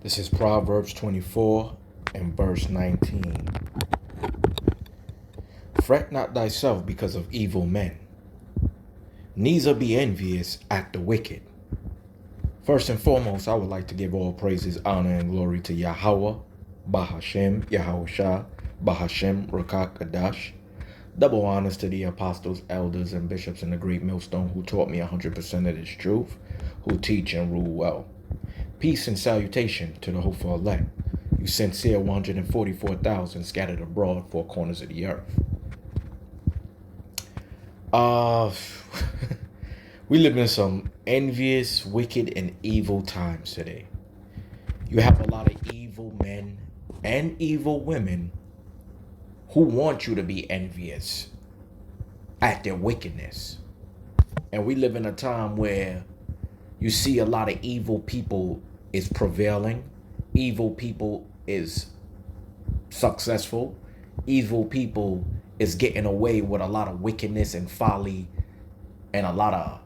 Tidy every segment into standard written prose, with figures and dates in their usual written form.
This is Proverbs 24 and verse 19. Fret not thyself because of evil men, neither be envious at the wicked. First and foremost, I would like to give all praises, honor, and glory to Yahweh, Bahashem, Yahushua, Bahashem, Rakak Kadash. Double honors to the apostles, elders, and bishops in the great millstone who taught me 100% of this truth, who teach and rule well. Peace and salutation to the hopeful elect, you sincere 144,000 scattered abroad four corners of the earth. We live in some envious, wicked, and evil times today. You have a lot of evil men and evil women who want you to be envious at their wickedness. And we live in a time where you see a lot of evil people is prevailing. Evil people is successful. Evil people is getting away with a lot of wickedness and folly and a lot of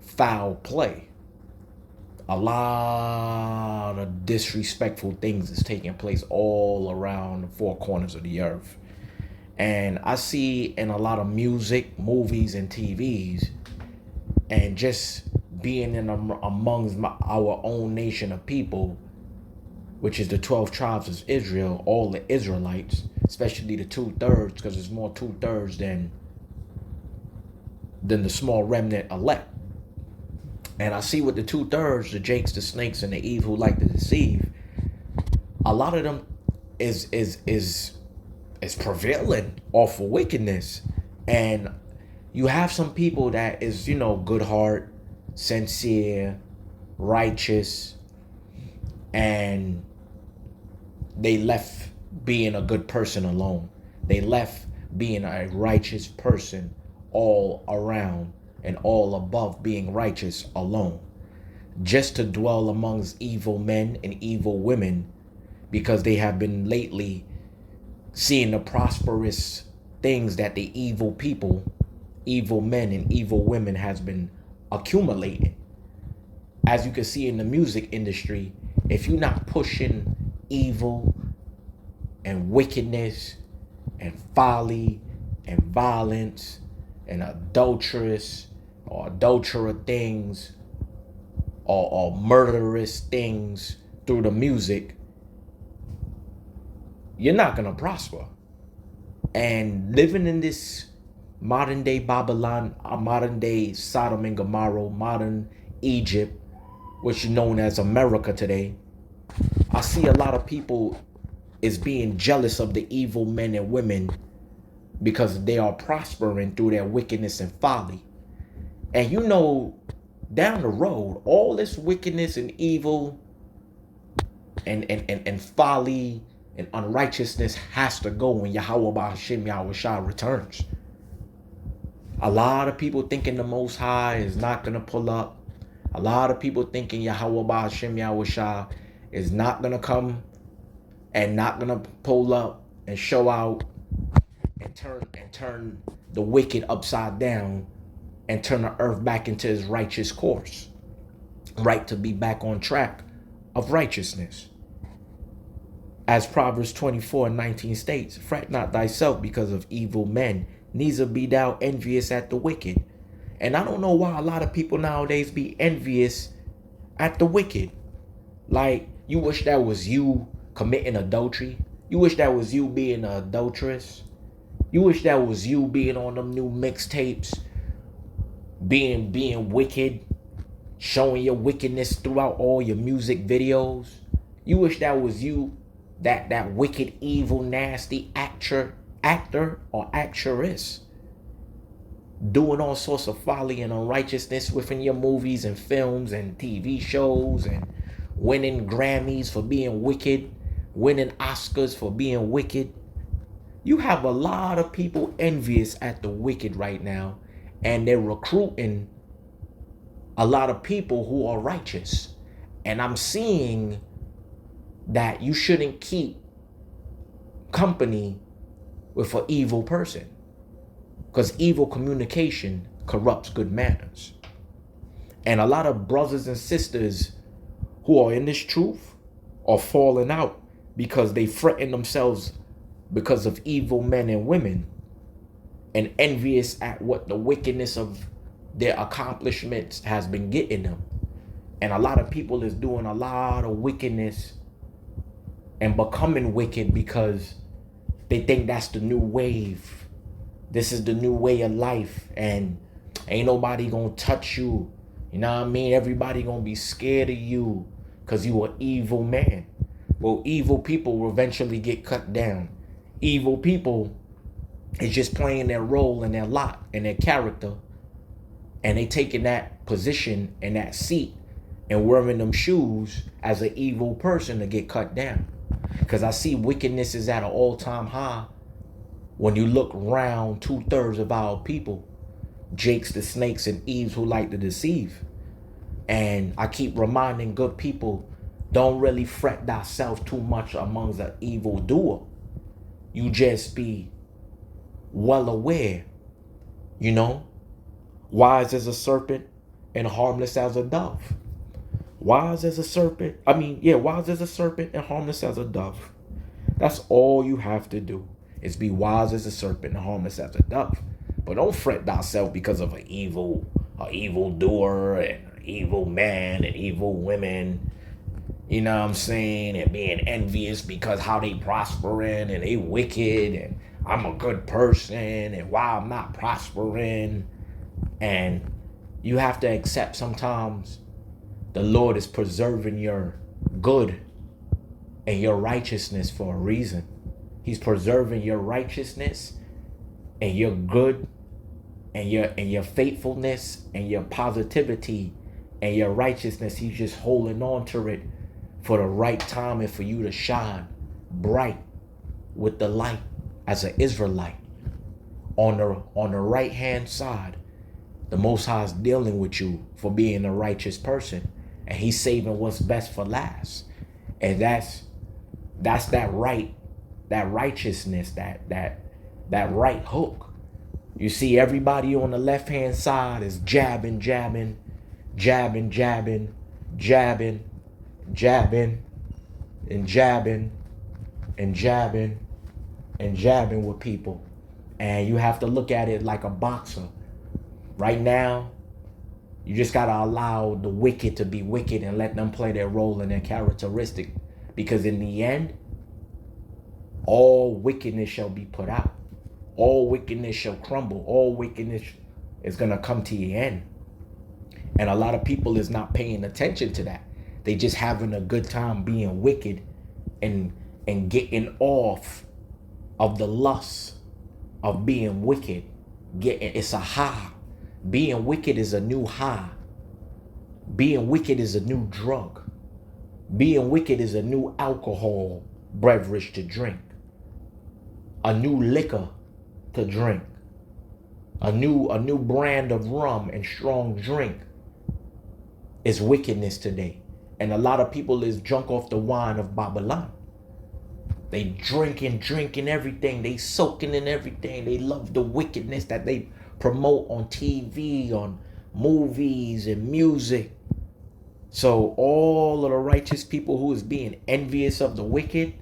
foul play. A lot of disrespectful things is taking place all around the four corners of the earth. And I see in a lot of music, movies, and TVs, and just being in amongst our own nation of people, which is the 12 tribes of Israel, all the Israelites, especially the 2/3, because there's more 2/3 than the small remnant elect. And I see with the 2/3, the Jakes, the snakes, and the Eve who like to deceive, a lot of them is prevailing off of wickedness. And you have some people that is, good heart, sincere, righteous, and they left being a good person alone. They left being a righteous person all around and all above being righteous alone, just to dwell amongst evil men and evil women, because they have been lately seeing the prosperous things that the evil people, evil men and evil women has been accumulating. As you can see in the music industry, if you're not pushing evil and wickedness and folly and violence and adulterous or adulterer things or murderous things through the music, you're not going to prosper. And living in this modern day Babylon, modern day Sodom and Gomorrah, modern Egypt, which is known as America today, I see a lot of people is being jealous of the evil men and women because they are prospering through their wickedness and folly. And down the road, all this wickedness and evil and folly and unrighteousness has to go when Yahweh Bahashem Yahushua returns. A lot of people thinking the Most High is not going to pull up. A lot of people thinking Yahweh Bahashem Yahushua is not going to come and not going to pull up and show out and turn the wicked upside down and turn the earth back into his righteous course. Right, to be back on track of righteousness. As Proverbs 24 and 19 states, fret not thyself because of evil men, neither be thou envious at the wicked. And I don't know why a lot of people nowadays be envious at the wicked. Like, you wish that was you committing adultery. You wish that was you being an adulteress. You wish that was you being on them new mixtapes, being wicked, showing your wickedness throughout all your music videos. You wish that was you, that wicked, evil, nasty actor or actress, doing all sorts of folly and unrighteousness within your movies and films and TV shows, and winning Grammys for being wicked, winning Oscars for being wicked. You have a lot of people envious at the wicked right now, and they're recruiting a lot of people who are righteous. And I'm seeing that you shouldn't keep company with an evil person, because evil communication corrupts good manners. And a lot of brothers and sisters who are in this truth are falling out because they fretting themselves because of evil men and women and envious at what the wickedness of their accomplishments has been getting them. And a lot of people is doing a lot of wickedness and becoming wicked because they think that's the new wave. This is the new way of life, and ain't nobody gonna touch you. You know what I mean? Everybody gonna be scared of you because you an evil man. Well, evil people will eventually get cut down. Evil people is just playing their role and their lot and their character, and they taking that position and that seat and wearing them shoes as an evil person to get cut down. Because I see wickedness is at an all-time high. When you look around, 2/3 of our people, Jakes the snakes and Eves who like to deceive. And I keep reminding good people, don't really fret thyself too much amongst an evil doer. You just be well aware, you know, wise as a serpent and harmless as a dove. Wise as a serpent. Wise as a serpent and harmless as a dove. That's all you have to do is be wise as a serpent and harmless as a dove. But don't fret thyself because of an evil doer and an evil man and evil women. You know what I'm saying? And being envious because how they prospering and they wicked and I'm a good person and why I'm not prospering. And you have to accept sometimes the Lord is preserving your good and your righteousness for a reason. He's preserving your righteousness and your good and your faithfulness and your positivity and your righteousness. He's just holding on to it for the right time and for you to shine bright with the light as an Israelite. On the right hand side, the Most High is dealing with you for being a righteous person, and He's saving what's best for last. And that's that righteousness, that right hook. You see, everybody on the left hand side is jabbing, jabbing, jabbing, jabbing, jabbing, jabbing, and jabbing, and jabbing, and jabbing with people. And you have to look at it like a boxer. Right now, you just got to allow the wicked to be wicked and let them play their role and their characteristic. Because in the end, all wickedness shall be put out. All wickedness shall crumble. All wickedness is going to come to the end. And a lot of people is not paying attention to that. They just having a good time being wicked and getting off of the lust of being wicked. It's a high. Being wicked is a new high. Being wicked is a new drug. Being wicked is a new alcohol beverage to drink. A new liquor to drink. A new brand of rum and strong drink is wickedness today. And a lot of people is drunk off the wine of Babylon. They drinking everything. They soaking in everything. They love the wickedness that they promote on TV, on movies and music. So all of the righteous people who is being envious of the wicked,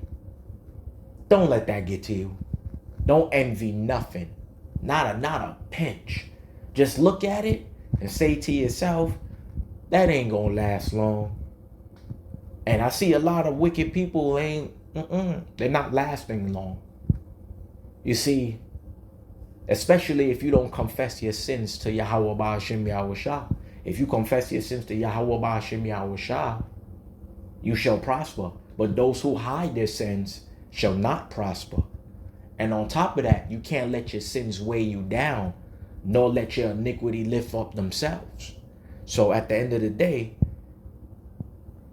don't let that get to you. Don't envy nothing. Not a pinch. Just look at it and say to yourself, that ain't gonna last long. And I see a lot of wicked people they're not lasting long. You see, especially if you don't confess your sins to Yahweh Ba'ashem Yahushua. If you confess your sins to Yahweh Ba'ashem Yahushua, you shall prosper. But those who hide their sins shall not prosper. And on top of that, you can't let your sins weigh you down, nor let your iniquity lift up themselves. So at the end of the day,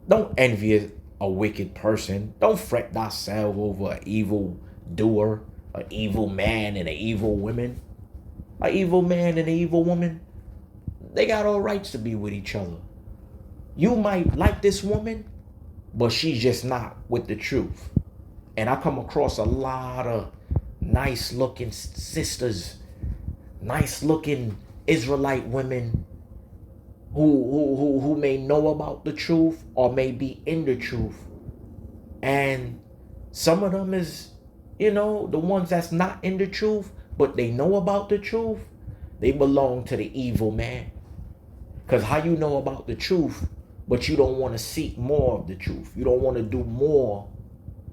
don't envy a wicked person. Don't fret thyself over an evil doer, an evil man and an evil woman. An evil man and an evil woman, they got all rights to be with each other. You might like this woman, but she's just not with the truth. And I come across a lot of nice looking sisters, nice looking Israelite women who may know about the truth or may be in the truth, And some of them is, the ones that's not in the truth, but they know about the truth. They belong to the evil man. Because how you know about the truth, but you don't want to seek more of the truth. You don't want to do more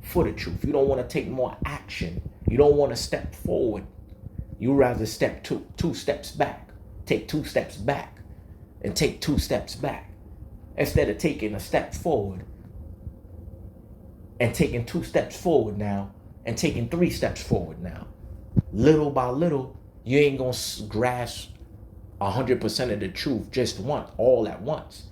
for the truth. You don't want to take more action. You don't want to step forward. You rather step two steps back. Take 2 steps back and take 2 steps back. Instead of taking a step forward and taking 2 steps forward now and taking 3 steps forward now. Little by little, you ain't going to grasp 100% of the truth just once, all at once.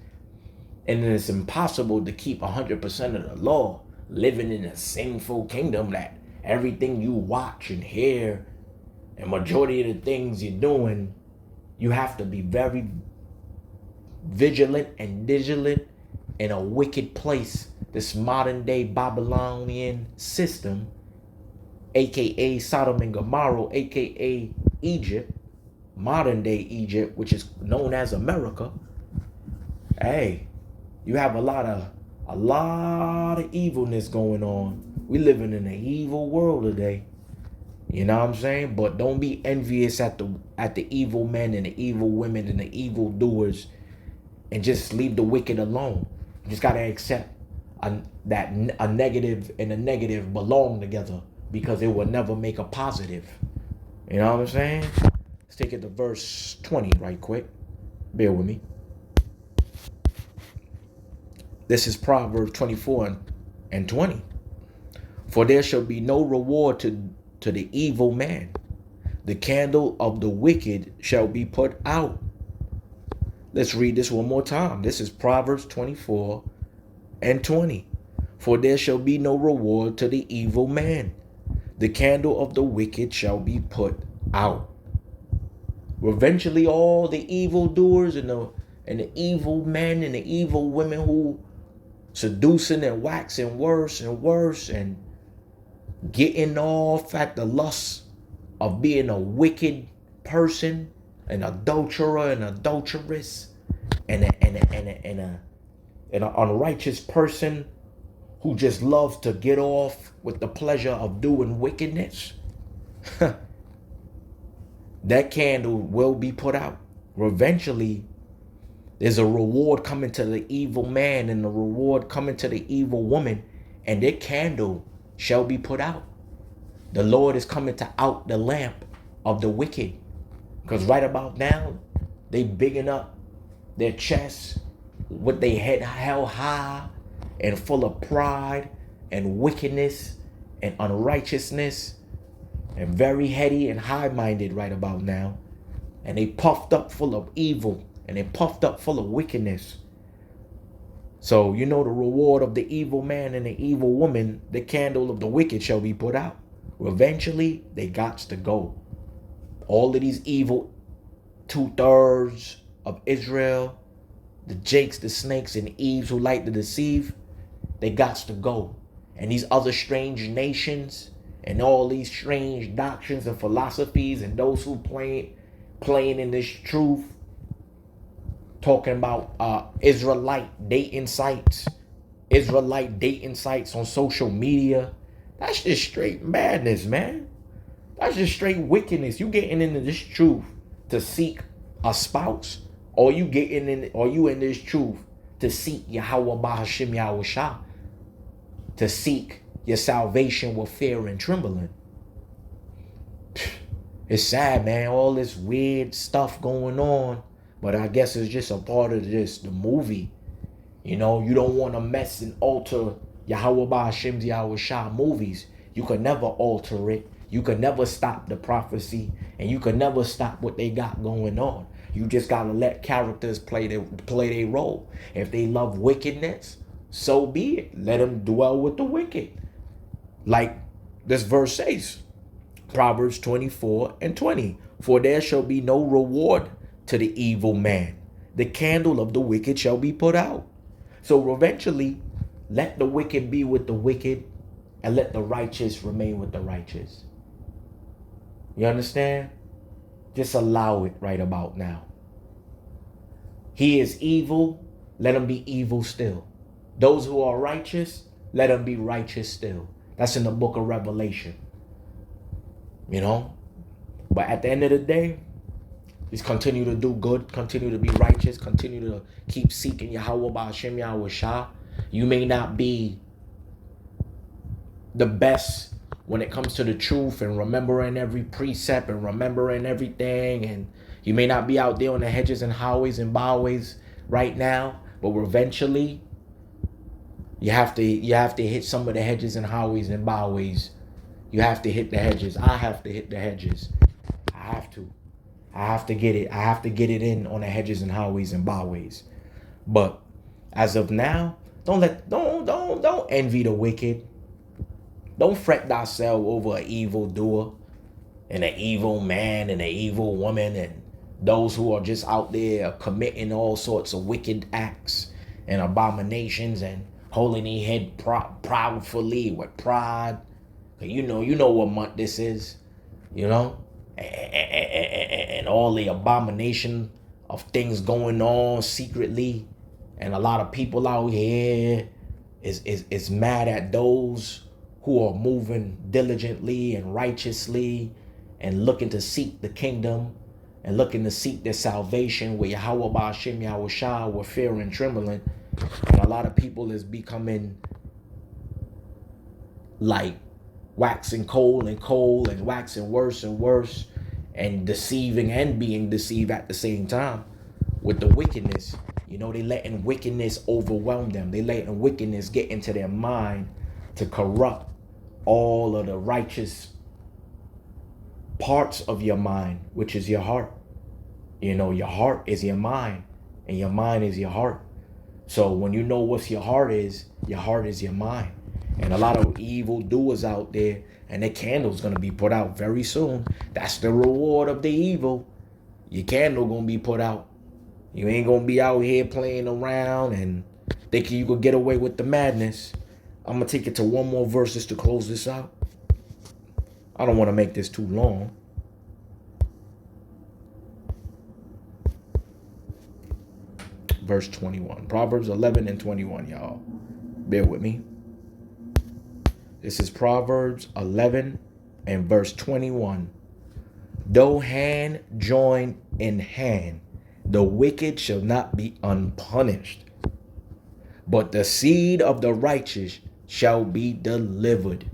And it's impossible to keep 100% of the law, living in a sinful kingdom that everything you watch and hear and majority of the things you're doing, you have to be very vigilant and vigilant in a wicked place. This modern day Babylonian system, aka Sodom and Gomorrah, aka Egypt, modern day Egypt, which is known as America. Hey, you have a lot of evilness going on. We living in an evil world today. You know what I'm saying? But don't be envious at the evil men and the evil women and the evil doers, and just leave the wicked alone. You just gotta accept that a negative and a negative belong together, because it will never make a positive. You know what I'm saying? Let's take it to verse 20 right quick. Bear with me. This is Proverbs 24 and 20. For there shall be no reward to the evil man. The candle of the wicked shall be put out. Let's read this one more time. This is Proverbs 24 and 20. For there shall be no reward to the evil man. The candle of the wicked shall be put out. Eventually, all the evildoers and the evil men and the evil women who seducing and waxing worse and worse and getting off at the lust of being a wicked person, an adulterer, an adulteress, and an unrighteous person who just loves to get off with the pleasure of doing wickedness. That candle will be put out. Eventually, there's a reward coming to the evil man and a reward coming to the evil woman, and their candle shall be put out. The Lord is coming to out the lamp of the wicked. Because right about now, they bigging up their chests with their head held high and full of pride and wickedness and unrighteousness, and very heady and high-minded right about now. And they puffed up full of evil, and they puffed up full of wickedness. So the reward of the evil man and the evil woman, the candle of the wicked shall be put out. Eventually, they gots to go. All of these evil 2/3 of Israel, the Jakes, the snakes, and Eves who like to deceive, they gots to go. And these other strange nations and all these strange doctrines and philosophies, and those who playing in this truth, talking about Israelite dating sites on social media. That's just straight madness, man. That's just straight wickedness. You getting into this truth to seek a spouse, or you in this truth to seek Yahweh Bahashim Yahweh Shah, to seek your salvation with fear and trembling. It's sad, man. All this weird stuff going on, but I guess it's just a part of the movie. You don't want to mess and alter Yahweh Bahashim Yahweh Shah movies. You can never alter it. You can never stop the prophecy, and you can never stop what they got going on. You just gotta let characters play their role. If they love wickedness, so be it. Let them dwell with the wicked. Like this verse says, Proverbs 24 and 20. For there shall be no reward to the evil man. The candle of the wicked shall be put out. So eventually, let the wicked be with the wicked, and let the righteous remain with the righteous. You understand? Just allow it right about now. He is evil, let him be evil still. Those who are righteous, let them be righteous still. That's in the book of Revelation. You know? But at the end of the day, just continue to do good, continue to be righteous, continue to keep seeking Yahweh Ba'ashem Yahweh Shah. You may not be the best when it comes to the truth and remembering every precept and remembering everything, and you may not be out there on the hedges and highways and byways right now, but eventually you have to hit some of the hedges and highways and byways. You have to hit the hedges. I have to hit the hedges. I have to get it. I have to get it in on the hedges and highways and byways. But as of now, don't envy the wicked. Don't fret thyself over an evil doer and an evil man and an evil woman and those who are just out there committing all sorts of wicked acts and abominations and holding their head proudly with pride. You know what month this is, you know, and all the abomination of things going on secretly, and a lot of people out here is mad at those who are moving diligently and righteously and looking to seek the kingdom and looking to seek their salvation with Yahweh Ba'ashem Yahweh Shah with fear and trembling. And a lot of people is becoming like waxing cold and waxing worse and worse and deceiving and being deceived at the same time with the wickedness. You know, they letting wickedness overwhelm them. They letting wickedness get into their mind to corrupt all of the righteous parts of your mind, which is your heart. You know, your heart is your mind and your mind is your heart. So when you know what your heart is your mind. And a lot of evil doers out there, and their candle's going to be put out very soon. That's the reward of the evil. Your candle going to be put out. You ain't going to be out here playing around and thinking you could get away with the madness. I'm going to take it to one more verses to close this out. I don't want to make this too long. Verse 21. Proverbs 11 and 21, y'all. Bear with me. This is Proverbs 11 and verse 21. Though hand join in hand, the wicked shall not be unpunished, but the seed of the righteous shall be delivered.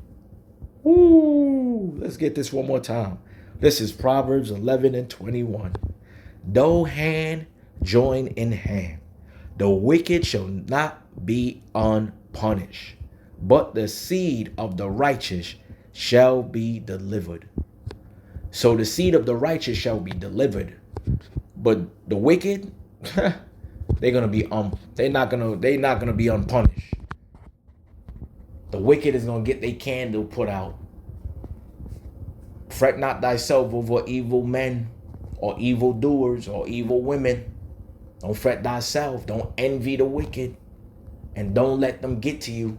Ooh, let's get this one more time. This is Proverbs 11 and 21. Though hand join in hand, the wicked shall not be unpunished, but the seed of the righteous shall be delivered. So the seed of the righteous shall be delivered, but the wicked, they're not gonna be unpunished. The wicked is gonna get their candle put out. Fret not thyself over evil men or evil doers or evil women. Don't fret thyself. Don't envy the wicked, and don't let them get to you.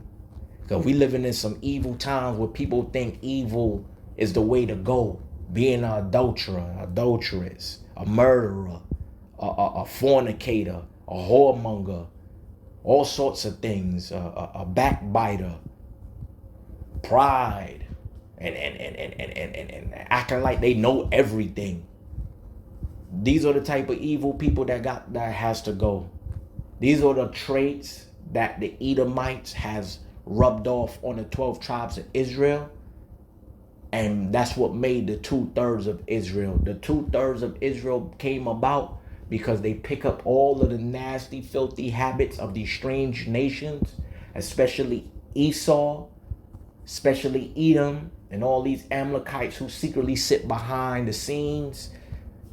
Because we living in some evil times where people think evil is the way to go. Being an adulterer, adulteress, a murderer, a fornicator, a whoremonger, all sorts of things, a backbiter, pride, and acting like they know everything. These are the type of evil people that has to go. These are the traits that the Edomites has rubbed off on the 12 tribes of Israel. And that's what made the 2/3 of Israel. The 2/3 of Israel came about because they pick up all of the nasty, filthy habits of these strange nations, especially Esau, especially Edom, and all these Amalekites who secretly sit behind the scenes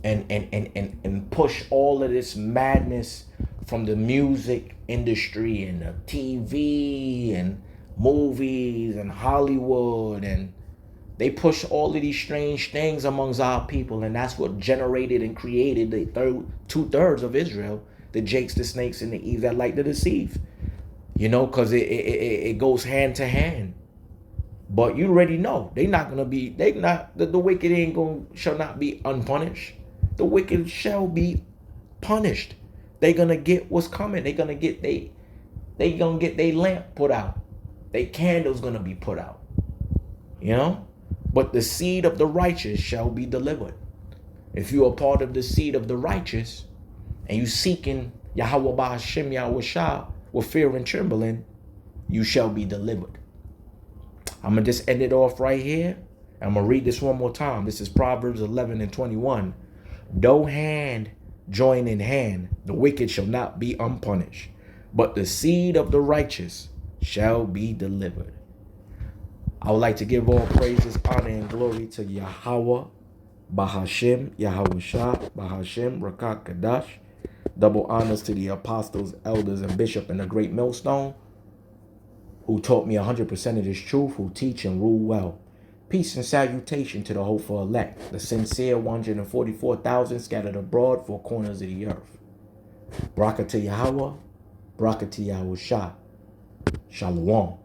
and push all of this madness from the music industry and the TV and movies and Hollywood, and they push all of these strange things amongst our people, and that's what generated and created the 2/3 of Israel, the Jakes, the snakes, and the Eves that like to deceive. You know, because it goes hand to hand. But you already know the wicked shall not be unpunished. The wicked shall be punished. They're gonna get what's coming. They're gonna get their lamp put out. They candle's gonna be put out. You know? But the seed of the righteous shall be delivered. If you are part of the seed of the righteous and you seeking Yahweh Bahashim Yahweh Shah with fear and trembling, you shall be delivered. I'm going to just end it off right here. I'm going to read this one more time. This is Proverbs 11 and 21. Though hand join in hand, the wicked shall not be unpunished, but the seed of the righteous shall be delivered. I would like to give all praises, honor, and glory to Yahweh Bahashim, Yahweh Shah, Bahashim, Rakat Kadash. Double honors to the apostles, elders, and bishop in the great millstone, who taught me 100% of this truth, who teach and rule well. Peace and salutation to the hopeful elect, the sincere 144,000 scattered abroad, four corners of the earth. Baraka to Yahweh, Baraka to Yahweh Shah. Shalom.